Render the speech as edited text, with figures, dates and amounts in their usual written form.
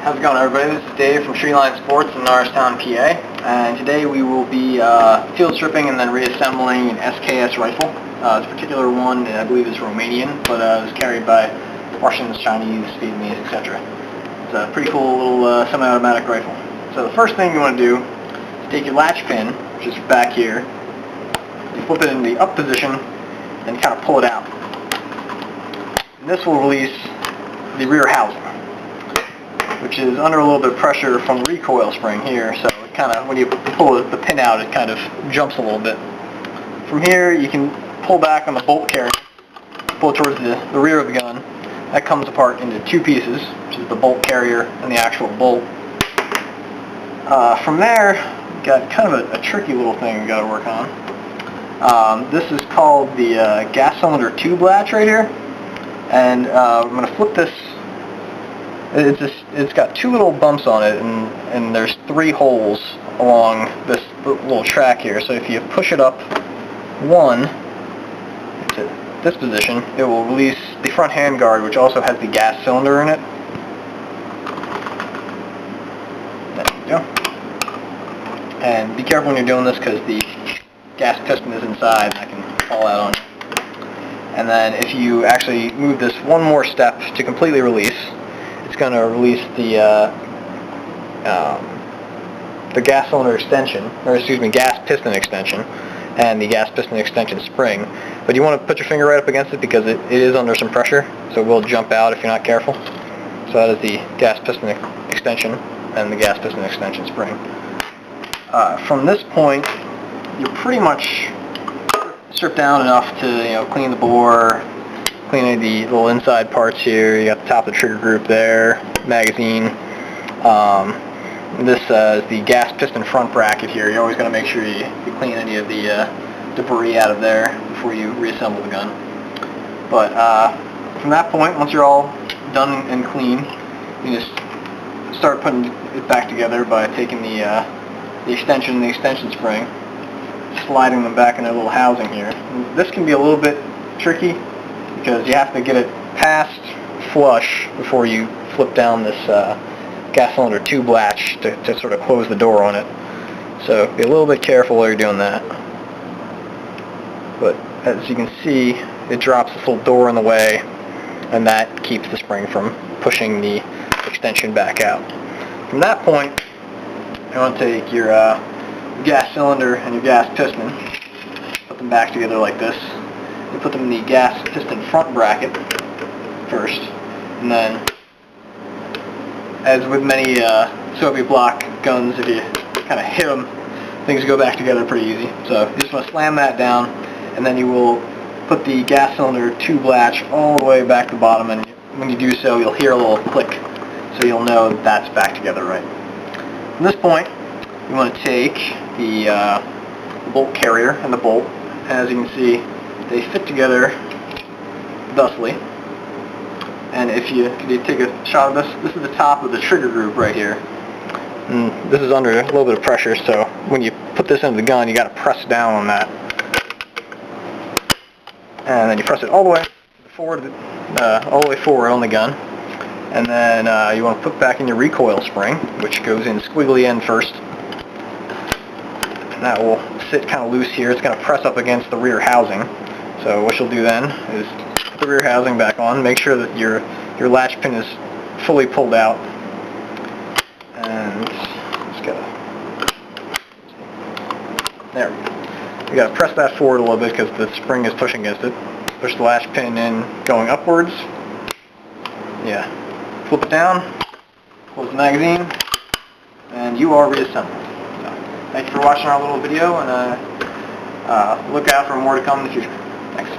How's it going, everybody? This is Dave from Treeline Sports in Norristown, PA, and today we will be field stripping and then reassembling an SKS rifle. This particular one, I believe, is Romanian, but it was carried by Russians, Chinese, Vietnamese, etc. It's a pretty cool little semi-automatic rifle. So the first thing you want to do is take your latch pin, which is back here, you flip it in the up position, and kind of pull it out. And this will release the rear housing, which is under a little bit of pressure from the recoil spring here, so it kind of, when you pull the pin out, it kind of jumps a little bit. From here, you can pull back on the bolt carrier, pull it towards the rear of the gun. That comes apart into two pieces, which is the bolt carrier and the actual bolt. From there, you've got kind of a tricky little thing we've got to work on. This is called the gas cylinder tube latch right here, and I'm going to flip this. It's got two little bumps on it, and there's three holes along this little track here. So if you push it up one to this position, it will release the front handguard, which also has the gas cylinder in it. There you go. And be careful when you're doing this, because the gas piston is inside and that can fall out on you. And then if you actually move this one more step to completely release, it's going to release the gas cylinder extension, or excuse me, gas piston extension, and the gas piston extension spring. But you want to put your finger right up against it, because it is under some pressure, so it will jump out if you're not careful. So that is the gas piston extension and the gas piston extension spring. From this point, you're pretty much stripped down enough to clean the bore, clean any of the little inside parts here. You got the top of the trigger group there, magazine. This is the gas piston front bracket here. You're always going to make sure you clean any of the debris out of there before you reassemble the gun. But from that point, once you're all done and clean, you just start putting it back together by taking the extension and the extension spring, sliding them back in their little housing here. And this can be a little bit tricky, because you have to get it past flush before you flip down this gas cylinder tube latch to sort of close the door on it. So be a little bit careful while you're doing that. But as you can see, it drops this little door in the way, and that keeps the spring from pushing the extension back out. From that point, you want to take your gas cylinder and your gas piston, put them back together like this. You put them in the gas piston front bracket first, and then, as with many Soviet bloc guns, if you kind of hit them, things go back together pretty easy. So you just want to slam that down, and then you will put the gas cylinder tube latch all the way back to the bottom, and when you do so, you'll hear a little click, so you'll know that that's back together right. From this point, you want to take the bolt carrier and the bolt, and as you can see, they fit together thusly. And if you take a shot of this is the top of the trigger group right here. And this is under a little bit of pressure, so when you put this into the gun, you got to press down on that. And then you press it all the way forward, on the gun. And then you want to put back in your recoil spring, which goes in squiggly end first. And that will sit kind of loose here. It's going to press up against the rear housing. So what you'll do then is put the rear housing back on, make sure that your latch pin is fully pulled out, and just there we go. You got to press that forward a little bit, because the spring is pushing against it. Push the latch pin in going upwards. Yeah. Flip it down, close the magazine, and you are reassembled. So, thank you for watching our little video, and look out for more to come in the future. Thanks.